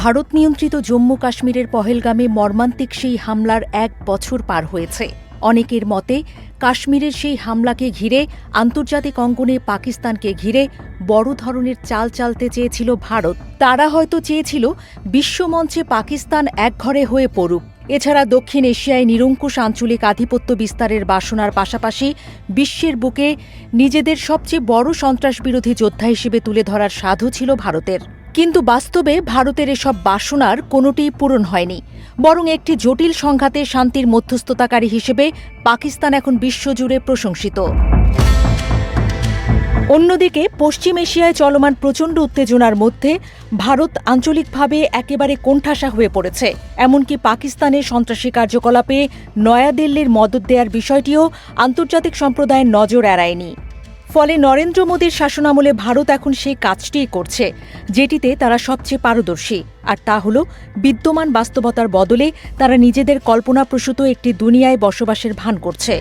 ভারত নিয়ন্ত্রিত জম্মু কাশ্মীরের পহেলগামে মর্মান্তিক সেই হামলার ১ বছর পার হয়েছে। অনেকের মতে কাশ্মীরের সেই হামলাকে ঘিরে আন্তর্জাতিক অঙ্গনে পাকিস্তানকে ঘিরে বড় ধরনের চাল চালতে চেয়েছিল ভারত। তারা হয়তো চেয়েছিল বিশ্বমঞ্চে পাকিস্তান একঘরে হয়ে পড়ুক। এছাড়া দক্ষিণ এশিয়ায় নিরঙ্কুশ আঞ্চলিক আধিপত্য বিস্তারের বাসনার পাশাপাশি বিশ্বের বুকে নিজেদের সবচেয়ে বড় সন্ত্রাসবিরোধী যোদ্ধা হিসেবে তুলে ধরার সাধ ছিল ভারতের। কিন্তু বাস্তবে ভারতের এসব বাসনার কোনোটিই পূরণ হয়নি, বরং একটি জটিল সংঘাতে শান্তির মধ্যস্থতাকারী হিসেবে পাকিস্তান এখন বিশ্বজুড়ে প্রশংসিত। অন্যদিকে পশ্চিম এশিয়ায় চলমান প্রচণ্ড উত্তেজনার মধ্যে ভারত আঞ্চলিকভাবে একেবারে কোণঠাসা হয়ে পড়েছে। এমনকি পাকিস্তানের সন্ত্রাসী কার্যকলাপে নয়াদিল্লির মদদ দেওয়ার বিষয়টিও আন্তর্জাতিক সম্প্রদায়ের নজর এড়ায়নি। ফলে নরেন্দ্র মোদীর শাসনামলে ভারত এখন সেই কাজটিই করছে, যেটিতে তারা সবচেয়ে পারদর্শী। আর তা হল বিদ্যমান বাস্তবতার বদলে তারা নিজেদের কল্পনাপ্রসূত একটি দুনিয়ায় বসবাসের ভান করছে।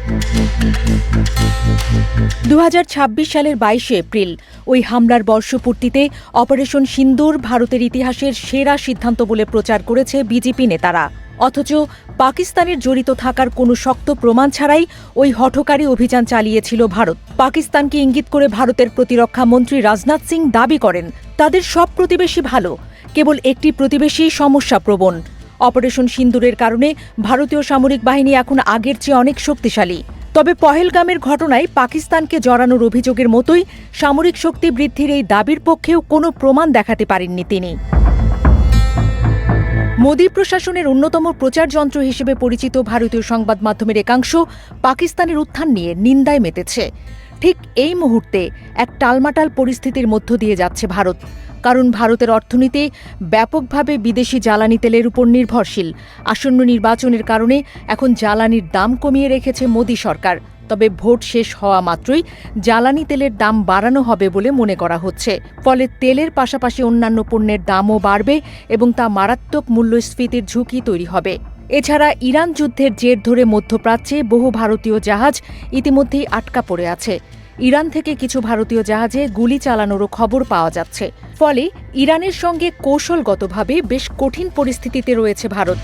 ২০২৬ সালের ২২শে এপ্রিল ওই হামলার বর্ষপূর্তিতে অপারেশন সিন্দুর ভারতের ইতিহাসের সেরা সিদ্ধান্ত বলে প্রচার করেছে বিজেপি নেতারা। অথচ পাকিস্তানের জড়িত থাকার কোনো শক্ত প্রমাণ ছাড়াই ওই হঠকারী অভিযান চালিয়েছিল ভারত। পাকিস্তানকে ইঙ্গিত করে ভারতের প্রতিরক্ষা মন্ত্রী রাজনাথ সিং দাবি করেন, তাদের সব প্রতিবেশী ভালো, কেবল একটি প্রতিবেশী সমস্যাপ্রবণ। অপারেশন সিন্দুরের কারণে ভারতীয় সামরিক বাহিনী এখন আগের চেয়ে অনেক শক্তিশালী। তবে পহেলগামের ঘটনায় পাকিস্তানকে জড়ানোর অভিযোগের মতোই সামরিক শক্তি বৃদ্ধির এই দাবির পক্ষেও কোনো প্রমাণ দেখাতে পারেননি তিনি। মোদী প্রশাসনের অন্যতম প্রচার যন্ত্র হিসেবে পরিচিত ভারতীয় সংবাদ মাধ্যমের একাংশ পাকিস্তানের উত্থান নিয়ে নিন্দায় মেতেছে। ঠিক এই মুহূর্তে এক টালমাটাল পরিস্থিতির মধ্য দিয়ে যাচ্ছে ভারত। কারণ ভারতের অর্থনীতি ব্যাপকভাবে বিদেশি জ্বালানি তেলের উপর নির্ভরশীল। আসন্ন নির্বাচনের কারণে এখন জ্বালানির দাম কমিয়ে রেখেছে মোদী সরকার। তবে ভোট শেষ হওয়া মাত্রই জ্বালানি তেলের দাম বাড়ানো হবে বলে মনে করা হচ্ছে। ফলে তেলের পাশাপাশি অন্যান্য পণ্যের দামও বাড়বে এবং তা মারাত্মক মূল্যস্ফীতির ঝুঁকি তৈরি হবে। এছাড়া ইরান যুদ্ধের জের ধরে মধ্যপ্রাচ্যে বহু ভারতীয় জাহাজ ইতিমধ্যেই আটকা পড়ে আছে। ইরান থেকে কিছু ভারতীয় জাহাজে গুলি চালানোরও খবর পাওয়া যাচ্ছে। ফলে ইরানের সঙ্গে কৌশলগতভাবে বেশ কঠিন পরিস্থিতিতে রয়েছে ভারত।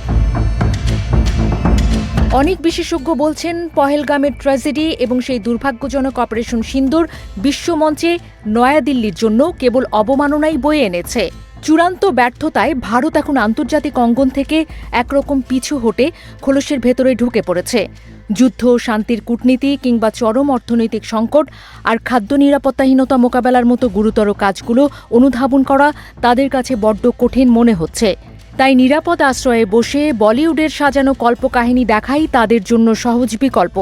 অনেক বিশেষজ্ঞ বলছেন, পহেলগামের ট্র্যাজেডি এবং সেই দুর্ভাগ্যজনক অপারেশন সিন্দুর বিশ্বমঞ্চে নয়াদিল্লির জন্য কেবল অবমাননাই বয়ে এনেছে। চূড়ান্ত ব্যর্থতায় ভারত এখন আন্তর্জাতিক অঙ্গন থেকে একরকম পিছু হটে খোলসের ভেতরে ঢুকে পড়েছে। যুদ্ধ, শান্তির কূটনীতি কিংবা চরম অর্থনৈতিক সংকট আর খাদ্য নিরাপত্তাহীনতা মোকাবেলার মতো গুরুতর কাজগুলো অনুধাবন করা তাদের কাছে বড্ড কঠিন মনে হচ্ছে। তাই নিরাপদ আশ্রয়ে বসে বলিউডের সাজানো কল্পকাহিনী দেখাই তাদের জন্য সহজ বিকল্প।